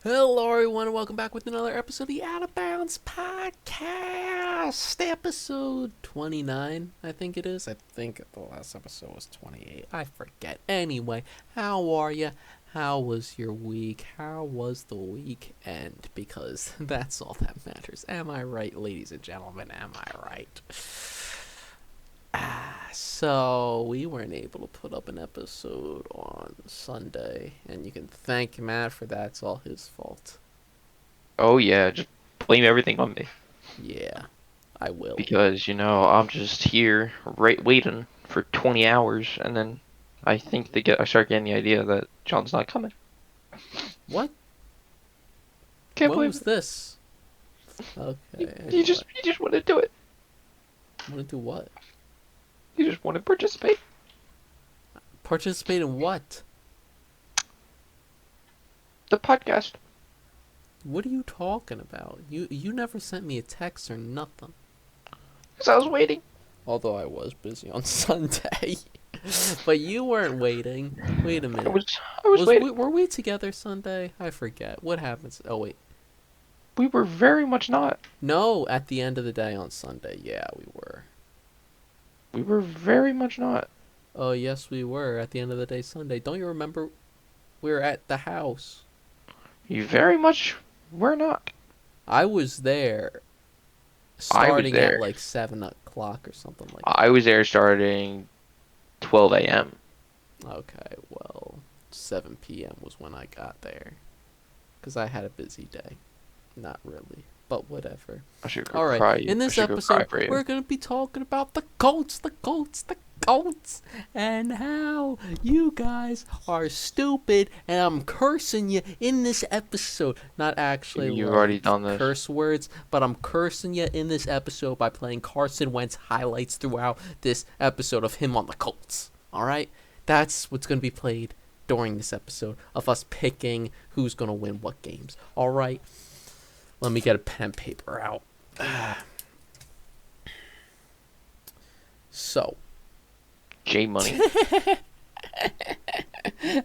Hello, everyone, and welcome back with another episode of the Out of Bounds Podcast. Episode 29, I think it is. I think the last episode was 28. I forget. Anyway, how are you? How was your week? How was the weekend? Because that's all that matters. Am I right, ladies and gentlemen? Am I right? So we weren't able to put up an episode on Sunday, and you can thank Matt for that. It's all his fault. Oh yeah, just blame everything on me Yeah, I will. because I'm just here right waiting for 20 hours and then I start getting the idea that John's not coming. What? Can't When believe was it. this? You, Okay, you anyway. just you just want to do it. Want to do what? You just want to participate. Participate in what? The podcast. What are you talking about? You never sent me a text or nothing. Because I was waiting. Although I was busy on Sunday. But you weren't waiting. Wait a I minute. was I was waiting. Were we together Sunday? I forget. What happens? Oh wait. We were very much not. No, at the end of the day on Sunday. Yeah, we were. We were very much not. Oh, yes, we were at the end of the day Sunday. Don't you remember we were at the house? You very much were not. I was there I was starting at there. like 7 o'clock or something like I that. was there starting 12 a.m. Okay, well, 7 p.m. was when I got there. Because I had a busy day. Not really, but whatever. I should go Alright, cry. in I this should go cry episode, for you. we're going to be talking about the Colts, the Colts, and how you guys are stupid, and I'm cursing you in this episode. Not actually You've already like done this. curse words, but I'm cursing you in this episode by playing Carson Wentz highlights throughout this episode of him on the Colts. Alright? That's what's going to be played during this episode of us picking who's going to win what games. Alright? Let me get a pen and paper out. So, J Money.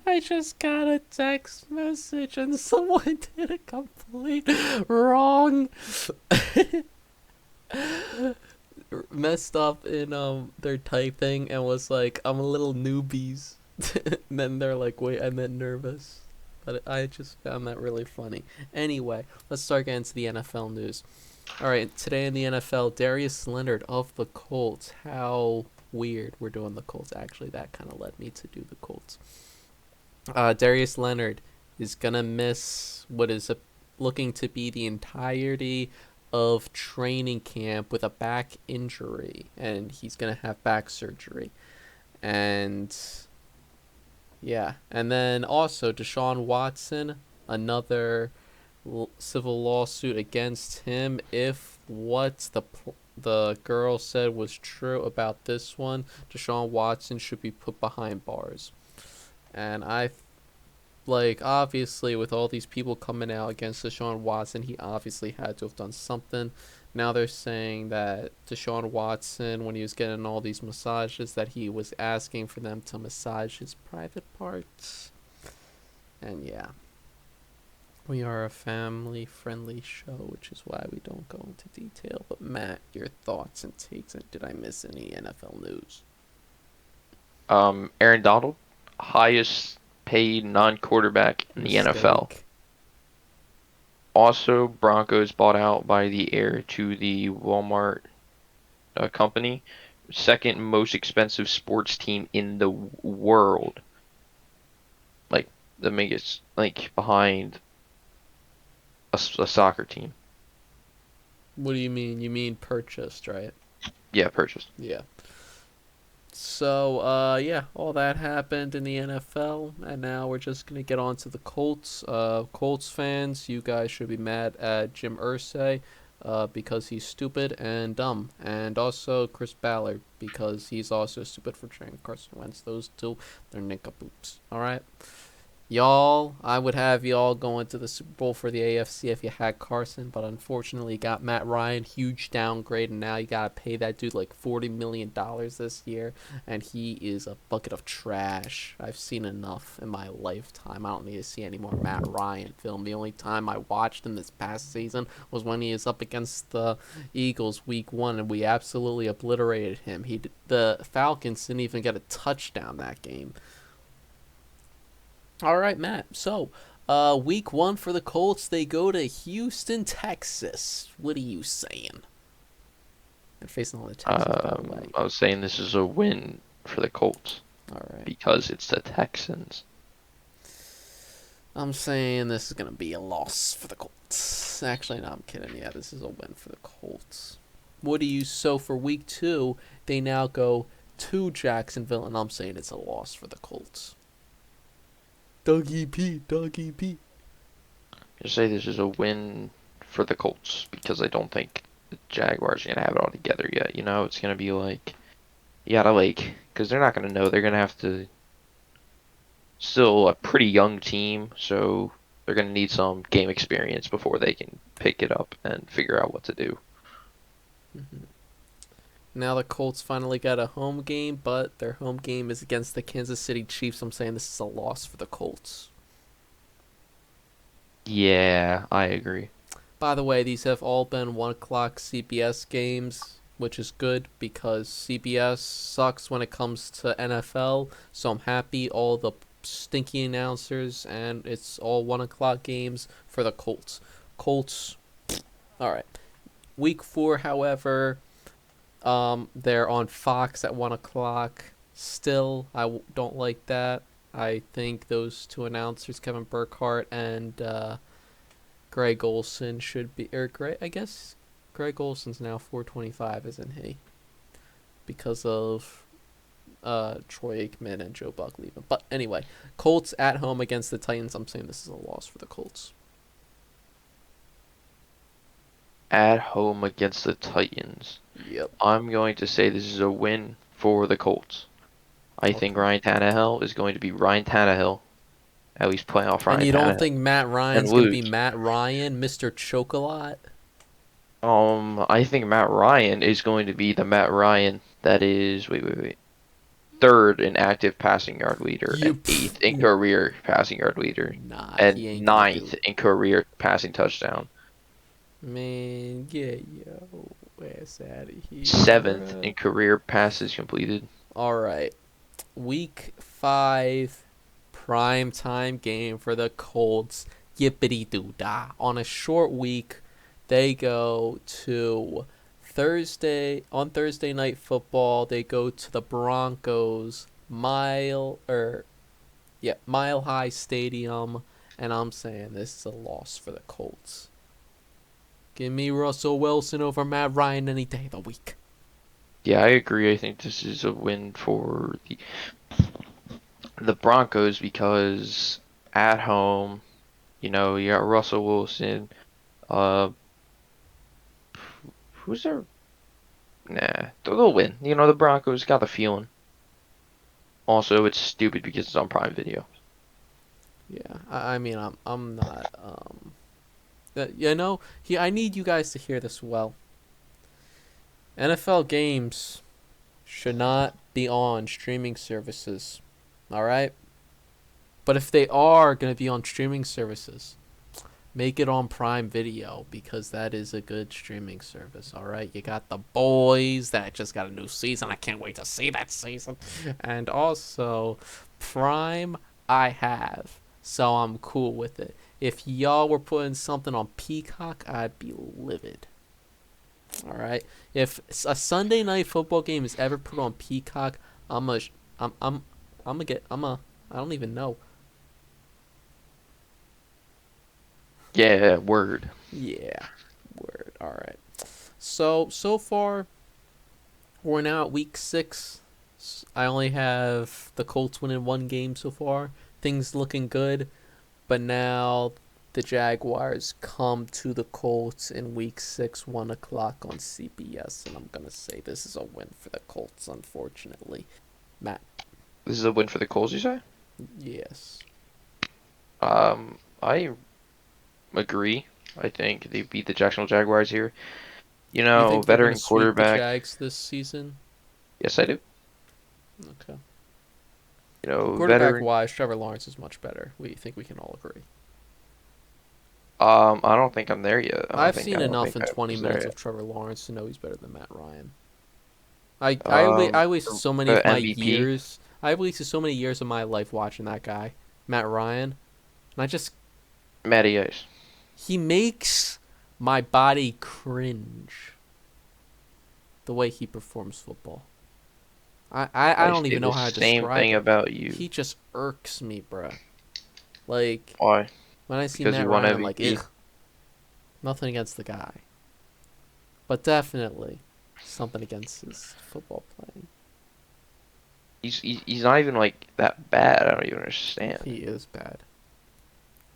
I just got a text message and someone did a complete wrong. Messed up in their typing and was like, I'm a little newbies. And then they're like, wait, I meant nervous. But I just found that really funny. Anyway, let's start getting to the NFL news. All right, today in the NFL, Darius Leonard of the Colts. How weird we're doing the Colts. Actually, that kind of led me to do the Colts. Darius Leonard is gonna miss what is looking to be the entirety of training camp with a back injury, and he's gonna have back surgery. And yeah, and then also Deshaun Watson, another civil lawsuit against him if what the girl said was true about this one. Deshaun Watson should be put behind bars. And I like obviously with all these people coming out against Deshaun Watson, he obviously had to have done something. Now they're saying that Deshaun Watson, when he was getting all these massages, that he was asking for them to massage his private parts. And yeah, we are a family-friendly show, which is why we don't go into detail. But Matt, your thoughts and takes, and did I miss any NFL news? Aaron Donald, highest paid non-quarterback in the NFL. Mistake. Also, Broncos bought out by the heir to the Walmart company. Second most expensive sports team in the world. Like the biggest, like behind a soccer team. What do you mean? You mean purchased, right? Yeah, purchased. Yeah. So, yeah, all that happened in the NFL, and now we're just gonna get on to the Colts. Colts fans, you guys should be mad at Jim Irsay, because he's stupid and dumb, and also Chris Ballard because he's also stupid for trading Carson Wentz. Those two, they're nincompoops. All right. Y'all, I would have y'all going to the Super Bowl for the AFC if you had Carson, but unfortunately you got Matt Ryan, huge downgrade, and now you gotta pay that dude like $40 million this year, and he is a bucket of trash. I've seen enough in my lifetime. I don't need to see any more Matt Ryan film. The only time I watched him this past season was when he was up against the Eagles week 1, and we absolutely obliterated him. The Falcons didn't even get a touchdown that game. All right, Matt. So, week 1 for the Colts, they go to Houston, Texas. What are you saying? They're facing all the Texans, by the way. I was saying this is a win for the Colts All right. because it's the Texans. I'm saying this is going to be a loss for the Colts. Actually, no, I'm kidding. Yeah, this is a win for the Colts. What do you so for week 2? They now go to Jacksonville, and I'm saying it's a loss for the Colts. Dougie P, Dougie P. I say this is a win for the Colts because I don't think the Jaguars are gonna have it all together yet. You know, it's gonna be like you gotta because they're not gonna know. They're gonna have to still a pretty young team, so they're gonna need some game experience before they can pick it up and figure out what to do. Mm-hmm. Now the Colts finally got a home game, but their home game is against the Kansas City Chiefs. I'm saying this is a loss for the Colts. Yeah, I agree. By the way, these have all been 1 o'clock CBS games, which is good because CBS sucks when it comes to NFL. So I'm happy all the stinky announcers, and it's all 1 o'clock games for the Colts. Colts, all right. Week 4, however, they're on Fox at 1 o'clock. Still, don't like that. I think those two announcers, Kevin Burkhardt and Greg Olson, should be, or Greg, I guess Greg Olson's now 425, isn't he? Because of Troy Aikman and Joe Buck leaving. But anyway, Colts at home against the Titans. I'm saying this is a loss for the Colts. At home against the Titans. Yep. I'm going to say this is a win for the Colts. I think Okay. Ryan Tannehill is going to be Ryan Tannehill. At least playoff And Ryan you don't Tannehill. think Matt And Ryan's gonna be lose. Matt Ryan, Mr. Chocolat? I think Matt Ryan is going to be the Matt Ryan that is wait. Third in active passing yard leader and eighth in career passing yard leader Nah, and he ain't gonna do ninth in career passing touchdown. Man, get yo ass out of here, Seventh bruh. in career passes completed. Alright. Week 5 prime time game for the Colts. Yippity doo dah. On a short week, they go to Thursday night football. They go to the Broncos Mile High Stadium, and I'm saying this is a loss for the Colts. Give me Russell Wilson over Matt Ryan any day of the week. Yeah, I agree. I think this is a win for the Broncos because at home, you know, you got Russell Wilson. Uh, who's their? Nah, they'll win. You know, the Broncos got the feeling. Also, it's stupid because it's on Prime Video. Yeah, I mean, I'm not. You know, I need you guys to hear this well. NFL games should not be on streaming services. All right, but if they are gonna be on streaming services, make it on Prime Video because that is a good streaming service. All right, you got The Boys that just got a new season. I can't wait to see that season, and also Prime I have, so I'm cool with it. If y'all were putting something on Peacock, I'd be livid. All right, if a Sunday night football game is ever put on Peacock, I'm a, I'm gonna get, I don't even know. Yeah, word. Yeah, word. All right. So far, we're now at week 6. I only have the Colts winning 1 game so far. Things looking good, but now the Jaguars come to the Colts in week 6, 1 o'clock on CBS, and I'm gonna say this is a win for the Colts. Unfortunately, Matt. This is a win for the Colts, you say? Yes. I agree. I think they beat the Jacksonville Jaguars here. You You know, think they're gonna veteran sweep the quarterback. Jags this season? Yes, I do. Okay. You know, Quarterback veteran. wise, Trevor Lawrence is much better. We think we can all agree. I don't think I'm there yet. I've I seen don't enough think in I 20 was there minutes yet. of Trevor Lawrence to know he's better than Matt Ryan. I wasted so many of my MVP, years. I wasted so many years of my life watching that guy, Matt Ryan, and I just Matty Ice. he makes my body cringe the way he performs football. I I don't say even the know how to same describe thing it. about you. He just irks me, bruh. Like Why? when I see Because Matt you won Ryan, I'm like, MVP. ugh. Nothing against the guy, but definitely something against his football playing. He's not even like that bad. I don't even understand. He is bad,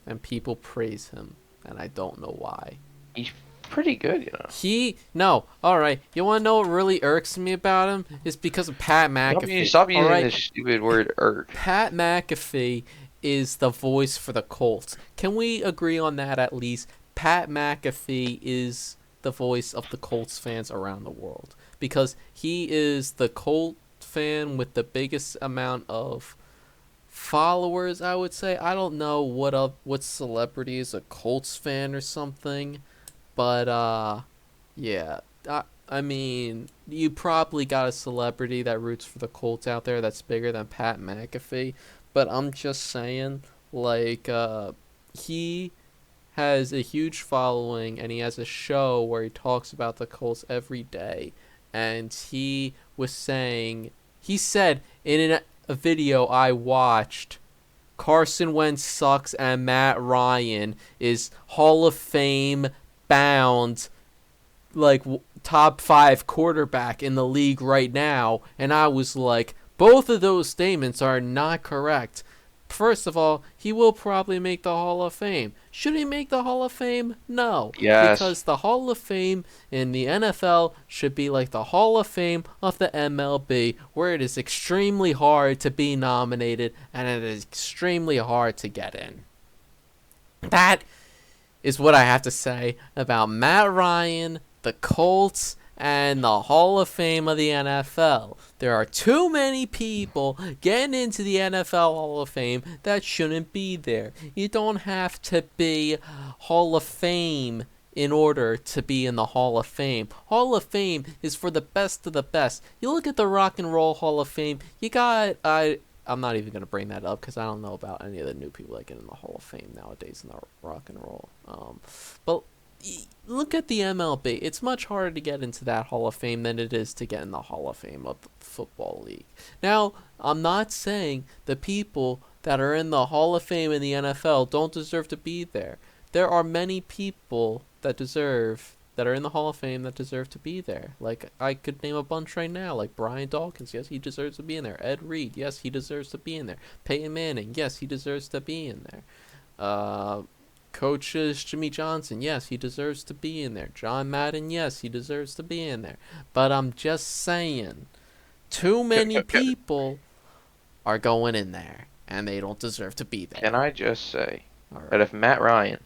and people praise him, and I don't know why. He's pretty good, you know. No, all right. You want to know what really irks me about him? It's because of Pat McAfee. Stop All using right, this stupid word irk. Pat McAfee is the voice for the Colts. Can we agree on that at least? Pat McAfee is the voice of the Colts fans around the world because he is the Colt fan with the biggest amount of followers, I would say. I don't know what celebrity is a Colts fan or something, but yeah. I mean, you probably got a celebrity that roots for the Colts out there that's bigger than Pat McAfee, but I'm just saying, like, he has a huge following and he has a show where he talks about the Colts every day. And he said in a video I watched, Carson Wentz sucks and Matt Ryan is Hall of Fame bound, like top 5 quarterback in the league right now. And I was like, both of those statements are not correct. First of all, he will probably make the Hall of Fame. Should he make the Hall of Fame? No, Yes. because the Hall of Fame in the NFL should be like the Hall of Fame of the MLB, where it is extremely hard to be nominated and it is extremely hard to get in. That is what I have to say about Matt Ryan, the Colts, and the Hall of Fame of the NFL. There are too many people getting into the NFL Hall of Fame that shouldn't be there. You don't have to be Hall of Fame in order to be in the Hall of Fame. Hall of Fame is for the best of the best. You look at the Rock and Roll Hall of Fame, you got I'm not even gonna bring that up because I don't know about any of the new people that get in the Hall of Fame nowadays in the rock and roll. But look at the MLB. It's much harder to get into that Hall of Fame than it is to get in the Hall of Fame of the Football League. Now, I'm not saying the people that are in the Hall of Fame in the NFL don't deserve to be there. There are many people that are in the Hall of Fame that deserve to be there. Like I could name a bunch right now, like Brian Dawkins, yes, he deserves to be in there. Ed Reed, yes, he deserves to be in there. Peyton Manning, yes, he deserves to be in there. Coaches Jimmy Johnson, yes, he deserves to be in there. John Madden, yes, he deserves to be in there. But I'm just saying, too many people are going in there, and they don't deserve to be there. Can I just say All that right. if Matt Ryan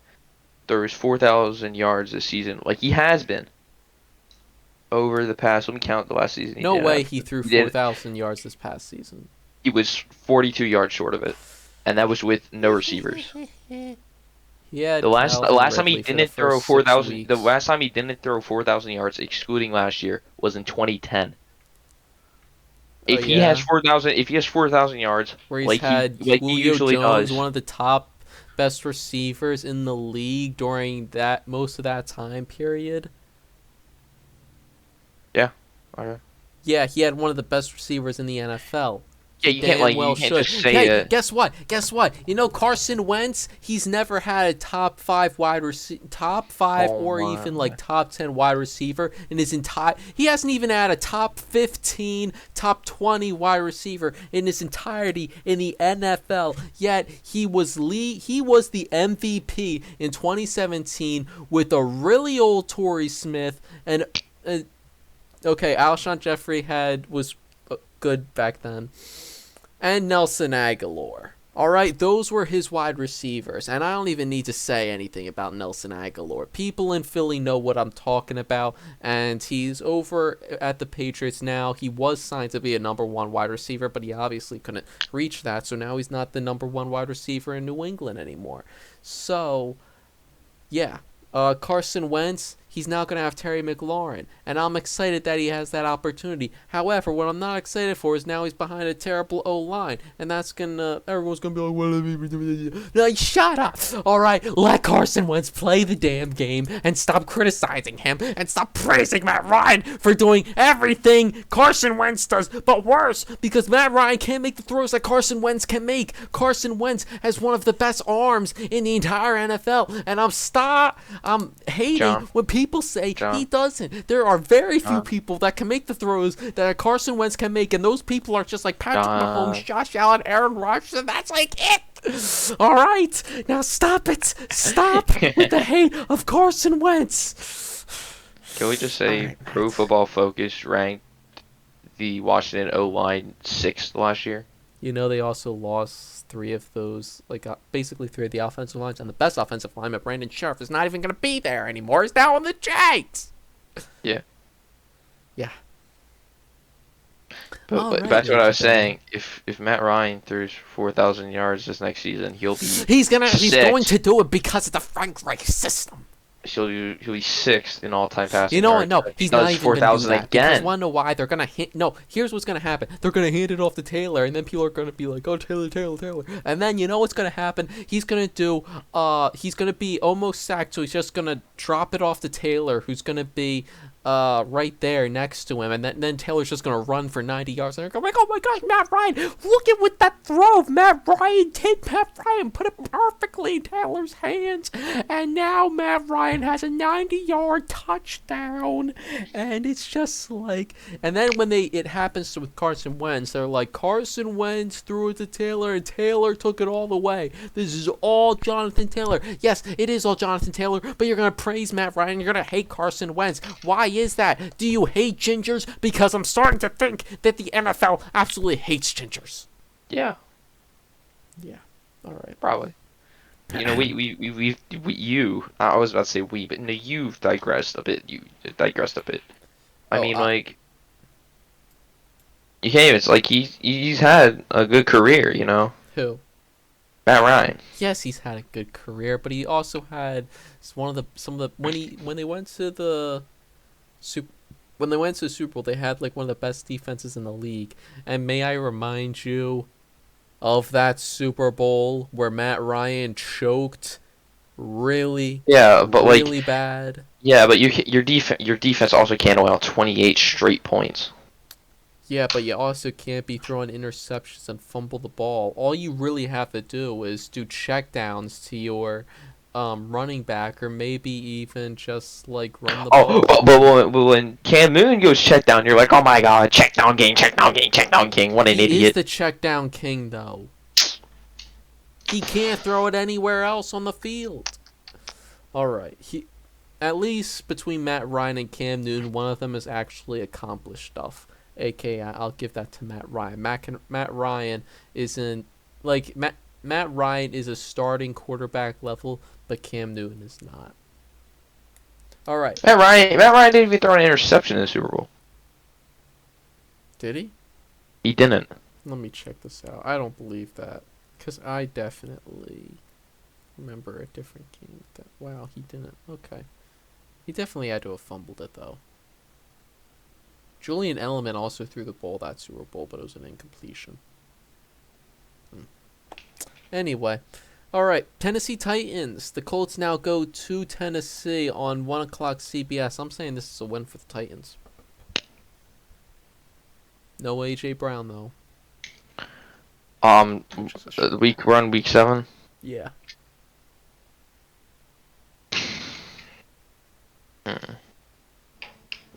throws 4,000 yards this season, like he has been over the past, let me count the last season he No did way have. he threw He did. 4,000 yards this past season. He was 42 yards short of it, and that was with no receivers. He had The Calvin last time he Ridley for the didn't throw first six 4,000, the weeks, last time he didn't throw 4,000 yards, excluding last year, was in 2010. Oh yeah, If he has 4,000 yards, where he's had like he Julio usually Jones, does, one of the top best receivers in the league during that most of that time period. yeah. Okay. Yeah, he had one of the best receivers in the NFL. Yeah, He damn well you can't should. just say Hey, it. guess what? Guess what? You know Carson Wentz. He's never had a top five, Oh or my. even like top 10 wide receiver in his entire. He hasn't even had a top 15, top 20 wide receiver in his entirety in the NFL. Yet he was the MVP in 2017 with a really old Torrey Smith and. Okay, Alshon Jeffrey was good back then, and Nelson Aguilar. All right, those were his wide receivers, and I don't even need to say anything about Nelson Aguilar. People in Philly know what I'm talking about, and he's over at the Patriots now. He was signed to be a number one wide receiver, but he obviously couldn't reach that, so now he's not the number one wide receiver in New England anymore. So, yeah. Carson Wentz, he's now going to have Terry McLaurin, and I'm excited that he has that opportunity. However, what I'm not excited for is now he's behind a terrible O-line, and that's going to, everyone's going to be like, well, no, shut up. All right, let Carson Wentz play the damn game and stop criticizing him and stop praising Matt Ryan for doing everything Carson Wentz does, but worse, because Matt Ryan can't make the throws that Carson Wentz can make. Carson Wentz has one of the best arms in the entire NFL, and I'm hating John, when people say John, he doesn't. There are very few John, people that can make the throws that Carson Wentz can make, and those people are just like Patrick John. Mahomes, Josh Allen, Aaron Rodgers, and that's like it. All right, now stop it. Stop with the hate of Carson Wentz. Can we just All say right, Pro Matt. Football Focus ranked the Washington O-line sixth last year? You know they also lost three of those, like basically three of the offensive lines, and the best offensive lineman, Brandon Scherf, is not even going to be there anymore. He's now on the Giants. Yeah. Yeah. But that's what I was saying. If Matt Ryan throws 4,000 yards this next season, he'll be He's going sixth. to do it because of the Frank Reich system. He'll be sixth in all-time passing You know what? yards. No, If he he's not does even going to do 4,000 that. Because again. want to know why? They're going to no, here's what's going to happen. They're going to hand it off to Taylor, and then people are going to be like, oh, Taylor, Taylor, Taylor. And then you know what's going to happen? He's going to be almost sacked, so he's just going to drop it off to Taylor, who's going to be right there next to him, and then Taylor's just gonna run for 90 yards, and they're going like, oh my gosh, Matt Ryan, look at what that throw of Matt Ryan did. Matt Ryan put it perfectly in Taylor's hands, and now Matt Ryan has a 90-yard touchdown, and it's just like, and then when it happens with Carson Wentz, they're like, Carson Wentz threw it to Taylor, and Taylor took it all the way. This is all Jonathan Taylor. Yes, it is all Jonathan Taylor, but you're gonna praise Matt Ryan, you're gonna hate Carson Wentz. Why is that? Do you hate gingers? Because I'm starting to think that the NFL absolutely hates gingers. Yeah, Yeah. All right. probably. You know, I was about to say we, but no, you've digressed a bit. You digressed a bit. I Oh, mean, like, you can't even, it's like he's had a good career, you know? who? Matt Ryan. Yes, he's had a good career, but he also had some of the when they went to the when they went to the Super Bowl, they had like one of the best defenses in the league. And may I remind you of that Super Bowl where Matt Ryan choked really, Yeah, but like, really bad? yeah, but your defense also can't allow 28 straight points. Yeah, but you also can't be throwing interceptions and fumble the ball. All you really have to do is do checkdowns to your running back, or maybe even just like run the Oh, ball. but when Cam Newton goes check down, you're like, oh my god, check down king, check down king, check down king. What an He is idiot. the check down king, though. He can't throw it anywhere else on the field. All right, at least between Matt Ryan and Cam Newton, one of them has actually accomplished stuff. AKA, I'll give that to Matt Ryan. Matt Ryan isn't like Matt Ryan is a starting quarterback level, but Cam Newton is not. All right, Matt Ryan didn't even throw an interception in the Super Bowl. did he? He didn't. Let me check this out. I don't believe that, because I definitely remember a different game. Wow, he didn't. Okay, he definitely had to have fumbled it though. Julian Edelman also threw the ball that Super Bowl, but it was an incompletion. Anyway, all right, Tennessee Titans. The Colts now go to Tennessee on 1 o'clock CBS. I'm saying this is a win for the Titans. No A.J. Brown, though. We're on week 7. Yeah.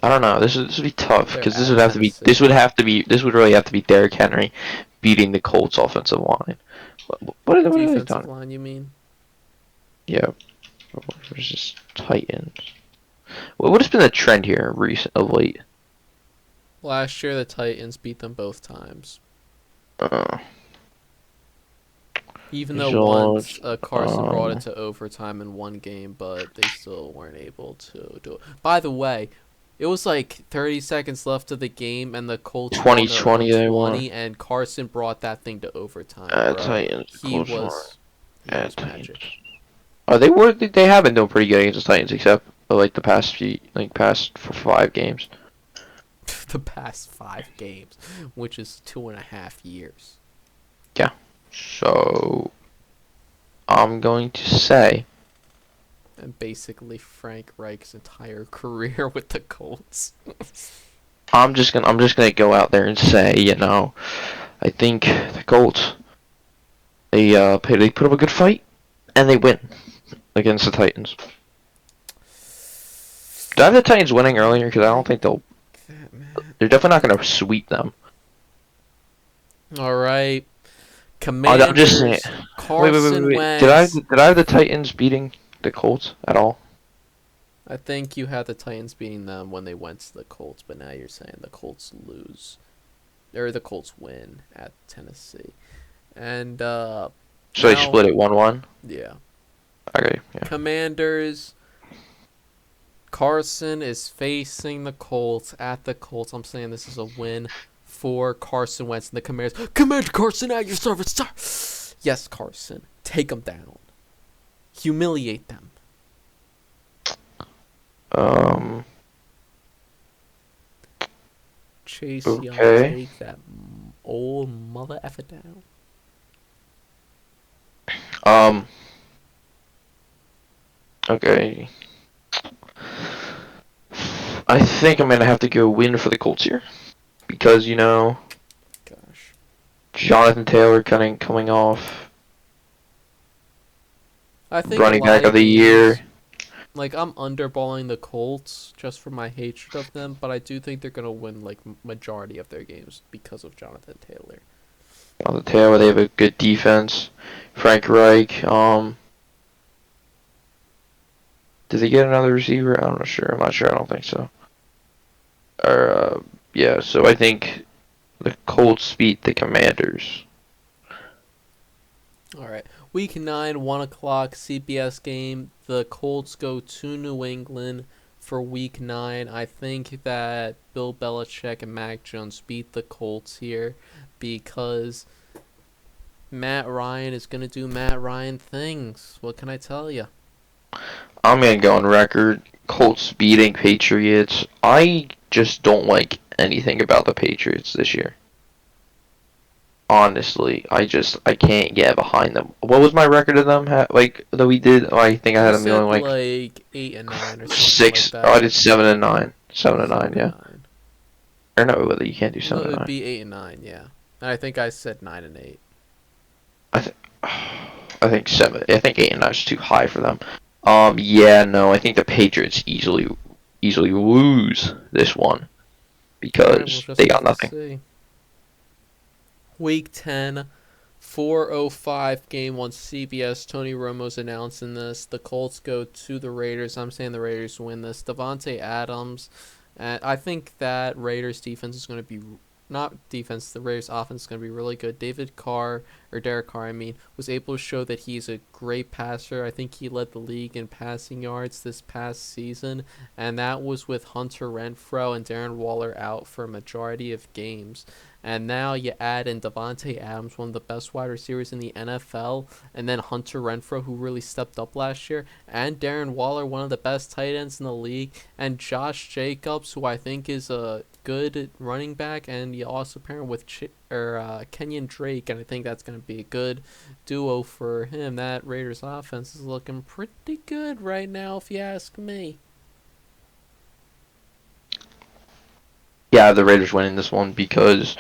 I don't know. This would be tough because They're at Tennessee. this would really have to be Derrick Henry beating the Colts offensive line. What are they Defensive done? line, you mean? Yeah, versus Titans. What has been the trend here of late? Last year, the Titans beat them both times. Uh, Even though once Result. Carson brought it to overtime in one game, but they still weren't able to do it. By the way, it was like 30 seconds left of the game, and the Colts were on their own 2020 they won. 20, and Carson brought that thing to overtime, bro. Titans. The He Colts won. was, he was Titans. magic. Oh, they have been doing pretty good against the Titans, except for like the past few, like past for 5 games. The past 5 games, which is 2.5 years. Yeah. So I'm going to say And basically Frank Reich's entire career with the Colts. I'm just gonna go out there and say, I think the Colts they put up a good fight and they win against the Titans. Did I have the Titans winning earlier? Because I don't think That man. they're definitely not gonna sweep them. All right. I'm just saying. Commanders. Carson Wait. Did I Wentz. did I have the Titans beating the Colts at all? I think you had the Titans beating them when they went to the Colts, but now you're saying the Colts lose. Or the Colts win at Tennessee. And So they now, split it 1-1. yeah. Okay, yeah. Commanders. Carson is facing the Colts at the Colts. I'm saying this is a win for Carson Wentz and the Commanders. Commander Carson at your service, sir. Yes, Carson. Take them down. Humiliate them. Um. Chase Young, Okay. take that old mother effer down. Um. Okay. I think I'm gonna have to go win for the Colts here because Gosh. Jonathan Taylor kind of coming off I think a running lot back of of the games, year. like I'm underballing the Colts just for my hatred of them, but I do think they're gonna win like majority of their games because of Jonathan Taylor. On the Taylor, they have a good defense. Frank Reich. Did they get another receiver? I'm not sure. I'm not sure. I don't think so. Or yeah. So I think the Colts beat the Commanders. All right, Week 9, 1 o'clock CBS game. The Colts go to New England for Week 9. I think that Bill Belichick and Mac Jones beat the Colts here because Matt Ryan is gonna do Matt Ryan things. What can I tell you? I'm gonna go on record. Colts beating Patriots. I just don't like anything about the Patriots this year. Honestly, I can't get behind them. What was my record of them? Like that we did? Oh, I think I You had them going said like like 8 and 9 or something like 6. Oh, I that. did 7-9. 7-9, Seven and yeah. nine. Or no, you can't do No, seven it and would nine. be 8 and 9. Yeah, and I think I said 9 and 8. I think I think 7. I think 8-9 is too high for them. Yeah, no, I think the Patriots easily lose this one All right, we'll because just they got have to nothing. see. Week 10, 4:05 game on CBS. Tony Romo's announcing this. The Colts go to the Raiders. I'm saying the Raiders win this. Devontae Adams. And I think that Raiders defense is going to be not defense. The Raiders offense is going to be really good. Derek Carr, I mean, was able to show that he's a great passer. I think he led the league in passing yards this past season, and that was with Hunter Renfrow and Darren Waller out for a majority of games. And now you add in Devontae Adams, one of the best wide receivers in the NFL, and then Hunter Renfrow, who really stepped up last year, and Darren Waller, one of the best tight ends in the league, and Josh Jacobs, who I think is a good running back, and you also pair him with Kenyon Drake, and I think that's going to be a good duo for him. That Raiders offense is looking pretty good right now, if you ask me. Yeah, the Raiders winning this one because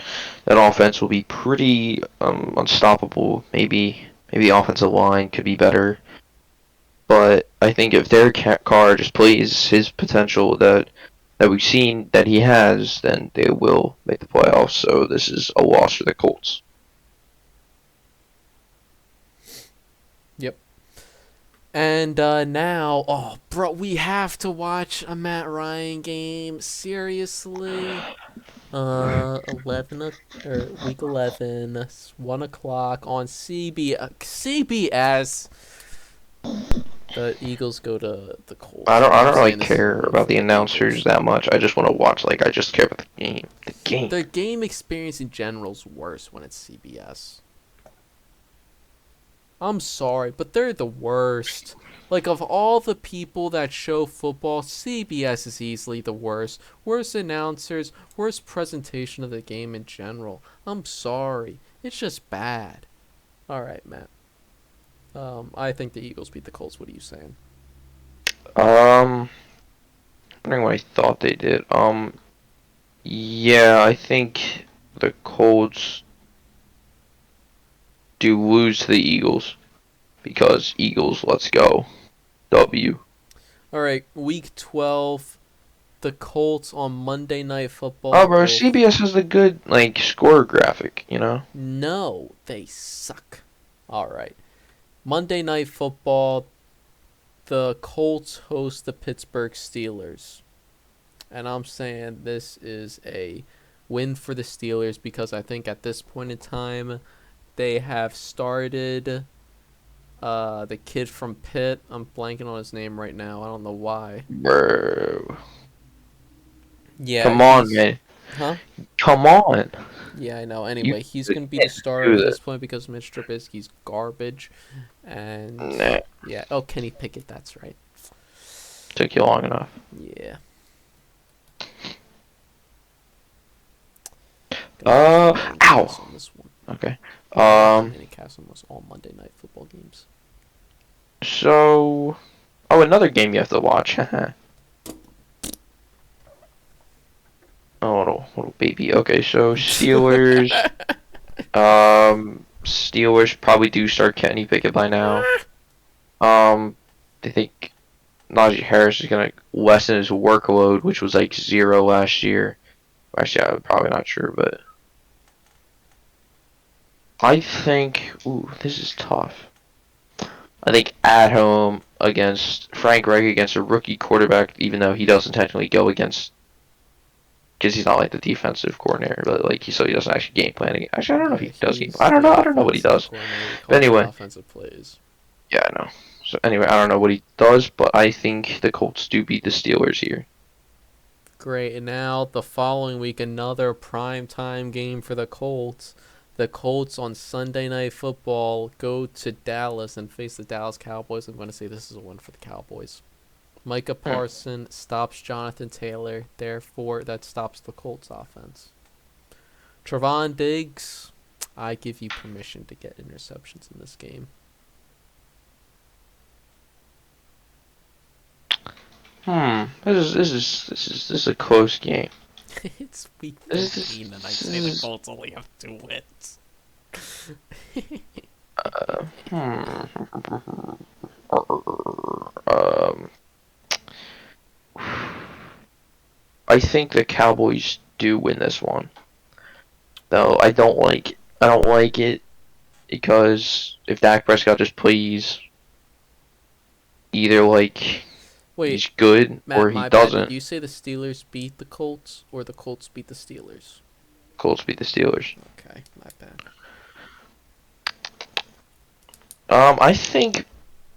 that offense will be pretty unstoppable. Maybe the offensive line could be better, but I think if Derek Carr just plays his potential that we've seen that he has, then they will make the playoffs. So this is a loss for the Colts. Yep. And now, oh, bro, we have to watch a Matt Ryan game. Seriously? Or week 11, 1 o'clock on CBS. The Eagles go to the I Colts. don't I I'm don't really saying this is a care win about for the the announcers Eagles. that much. I just want to watch. Like I just care about the game. The game. The game experience in general is worse when it's CBS. I'm sorry, but they're the worst. Like, of all the people that show football, CBS is easily the worst. Worst announcers, worst presentation of the game in general. I'm sorry. It's just bad. All right, Matt. I think the Eagles beat the Colts. What are you saying? Um, wondering what I thought they did. Yeah, I think the Colts do lose to the Eagles because Eagles, let's go. W. All right, week 12. The Colts on Monday Night Oh, Football bro, go. CBS has a good like score graphic, you know. No, they suck. All right. Monday Night Football. The Colts host the Pittsburgh Steelers. And I'm saying this is a win for the Steelers because I think at this point in time they have started the kid from Pitt. I'm blanking on his name right now. I don't know why. Bro, Yeah, come on, he's man, huh? come on. Yeah, I know. You Anyway, he's gonna be the can't starter do at that. this point because Mitch Trubisky's garbage. And Nah, yeah, oh Kenny Pickett, that's right. took you long enough. Yeah, gonna watch the Manning cast Ow. on this one. Okay. Gonna watch the Um. Manning cast on most all Monday Night Football games. So. Oh, another game you have to watch. Oh, little baby. Okay, so Steelers. Steelers probably do start Kenny Pickett by now. They think Najee Harris is gonna lessen his workload, which was like 0 last year. Actually, I'm probably not sure, but I think. Ooh, this is tough. I think at home against Frank Reich against a rookie quarterback, even though he doesn't technically go against because he's not like the defensive coordinator, but like he doesn't actually game planning. Actually, I don't know if Yeah, he does game. he's the I don't know what he offensive does. coordinator. He But calls the anyway, offensive plays. yeah, I know. So anyway, I don't know what he does, but I think the Colts do beat the Steelers here. Great. And now the following week, another primetime game for the Colts. The Colts on Sunday Night Football go to Dallas and face the Dallas Cowboys. I'm going to say this is a win for the Cowboys. Micah Hmm. Parson stops Jonathan Taylor. Therefore, that stops the Colts offense. Trevon Diggs, I give you permission to get interceptions in this game. This is a close game. It's week This is 13 and I'd this say the is Colts only have 2 wins. hmm. Um, I think the Cowboys do win this one. Though I don't like it because if Dak Prescott just plays either like Wait, he's good Matt, or he my bad. Did doesn't, you say the Steelers beat the Colts or the Colts beat the Steelers? Colts beat the Steelers. Okay, my bad. I think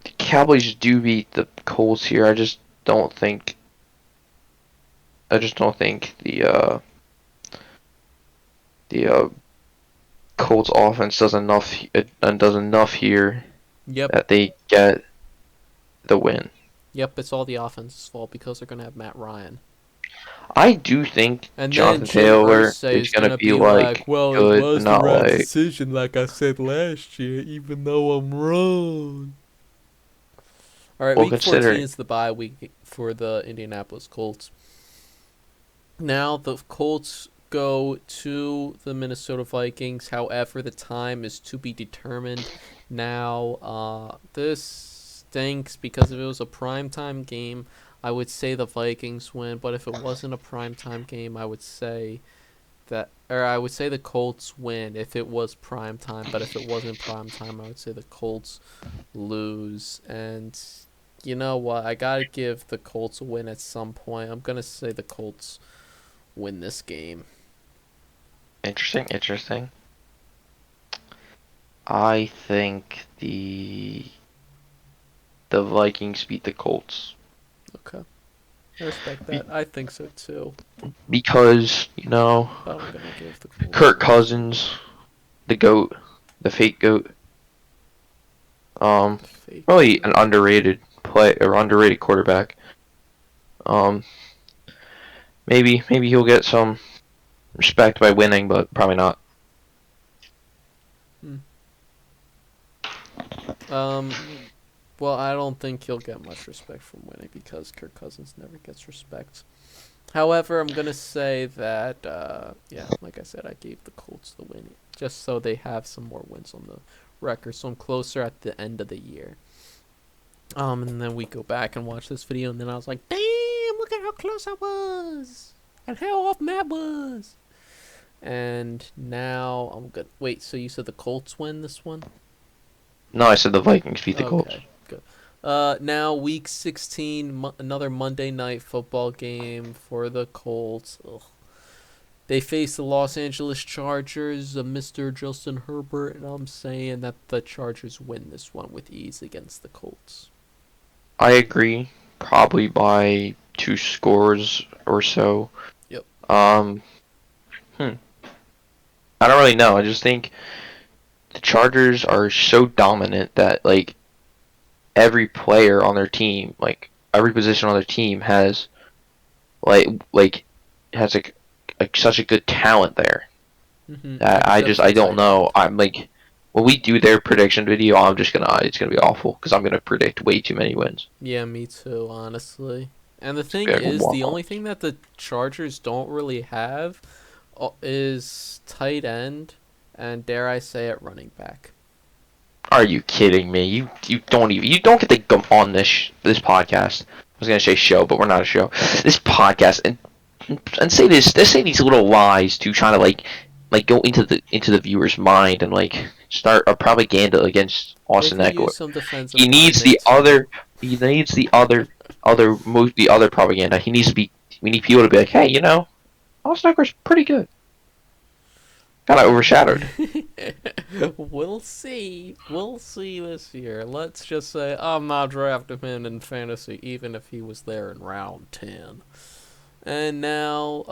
the Cowboys do beat the Colts here. I just don't think the Colts offense does enough here Yep, that they get the win. yep, it's all the offense's fault because they're going to have Matt Ryan. I do think And then Jonathan Jim Taylor Irsay is is going gonna to be be like, like well, it good, but was the not right like decision, like I said last year, even though I'm wrong. All right, well week 14 considering. is the bye week for the Indianapolis Colts. Now the Colts go to the Minnesota Vikings. However, the time is to be determined. Now, this stinks because if it was a primetime game, I would say the Vikings win. But if it wasn't a primetime game, I would say I would say the Colts win if it was primetime. But if it wasn't primetime, I would say the Colts lose. And you know what? I gotta give the Colts a win at some point. I'm gonna say the Colts win this game. Interesting, interesting. I think the Vikings beat the Colts Okay, I respect Be- that. I think so too, because, but I'm gonna give the Colts Kirk this. Cousins, the GOAT, the fake GOAT, um, The fake really an goat. underrated play or underrated quarterback. Um, maybe he'll get some respect by winning, but probably not. Hmm. Well, I don't think he'll get much respect from winning because Kirk Cousins never gets respect. However, I'm gonna say that, yeah, like I said, I gave the Colts the win just so they have some more wins on the record, so I'm closer at the end of the year. And then we go back and watch this video, and then I was like, damn, look at how close I was, and how off Matt was. And now I'm good. Wait, so you said the Colts win this one? No, I said the Vikings beat the Colts. Okay, good. Now week 16, another Monday night football game for the Colts. Ugh. They face the Los Angeles Chargers, Mr. Justin Herbert, and I'm saying that the Chargers win this one with ease against the Colts. I agree, probably by 2 scores or so. Yep. Um, hmm. I don't really know. I just think the Chargers are so dominant that like every player on their team, like every position on their team like has such a good talent there. Like except I for don't tight know. end. I'm like when we do their prediction video, it's gonna be awful because I'm gonna predict way too many wins. Yeah, me too, honestly. And the It's thing gonna be like is, the walk only offs. thing that the Chargers don't really have is tight end, and dare I say it, running back. Are you kidding me? You don't get to come on this podcast. I was gonna say show, but we're not a show. This podcast and say these little lies to try to like go into the viewer's mind and like start a propaganda against They Austin could Eckler. use some defensive He needs linemen the too. other. He needs the other propaganda. He needs to be. We need people to be like, hey, Austin Eckler's pretty good. Kind of overshadowed. We'll see. We'll see this year. Let's just say I'm not drafting him in fantasy, even if he was there in round 10. And now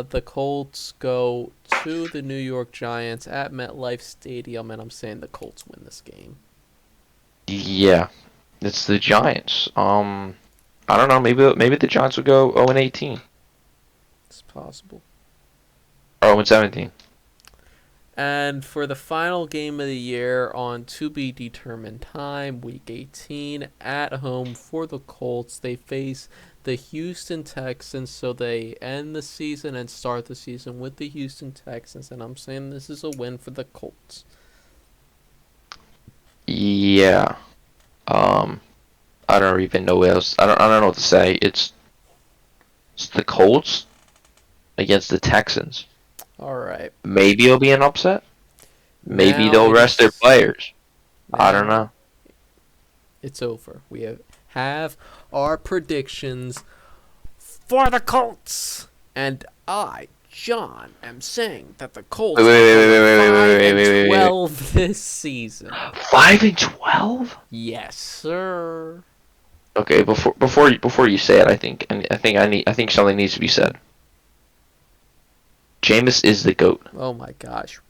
the Colts go to the New York Giants at MetLife Stadium, and I'm saying the Colts win this game. Yeah, it's the Giants. I don't know. Maybe the Giants will go 0-18 It's possible. or 0-17. And for the final game of the year on to be determined time, week 18, at home for the Colts, they face the Houston Texans. So they end the season and start the season with the Houston Texans. And I'm saying this is a win for the Colts. Yeah. Um, I don't even know what else. I don't know what to say. It's the Colts against the Texans. All right. Maybe it'll be an upset. Maybe Now they'll it rest their is. players. I don't Now know. it's over. We have our predictions for the Colts. And I, John, am saying that the Wait, Colts wait, are wait, wait, going wait, wait, wait, 5 wait, and wait, wait, wait. 12 this season. 5-12. Yes, sir. Okay, before you say it, I think something needs to be said. Jameis is the goat. Oh my gosh.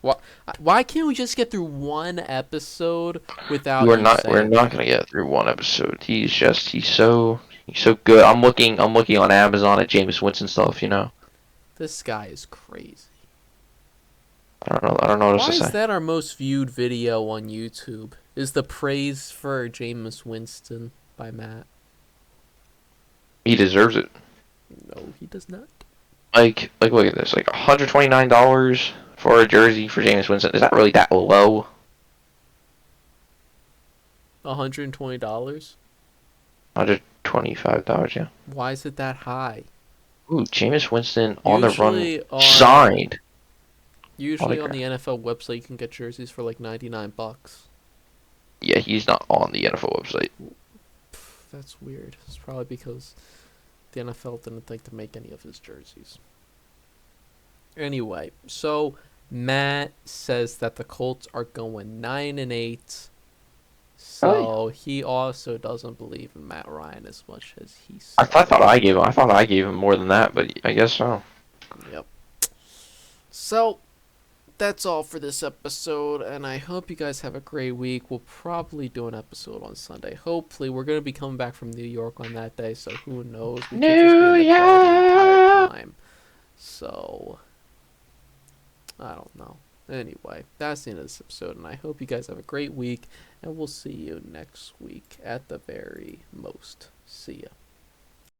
Why can't we just get through one episode without We're you not we're saying not that? gonna get through one episode. He's so good. I'm looking on Amazon at Jameis Winston stuff. This guy is crazy. I don't know what else Why to is say. that our most viewed video on YouTube? Is the praise for Jameis Winston by Matt? He deserves it. No, he does not. Like look at this. Like $129 for a jersey for Jameis Winston. Is that really that low? $120? $125, yeah. Why is it that high? Ooh, Jameis Winston on the run Usually on signed usually on autograph. the NFL website you can get jerseys for like $99. Yeah, he's not on the NFL website. That's weird. It's probably because the NFL didn't think to make any of his jerseys. Anyway, so Matt says that the Colts are going 9-8. Really? So he also doesn't believe in Matt Ryan as much as he I thought I gave him more than that, but I guess so. Yep. So that's all for this episode, and I hope you guys have a great week. We'll probably do an episode on Sunday. Hopefully, we're gonna be coming back from New York on that day, so who knows? We could just be New in the car the entire York. time. So I don't know. Anyway, that's the end of this episode, and I hope you guys have a great week, and we'll see you next week at the very most. See ya.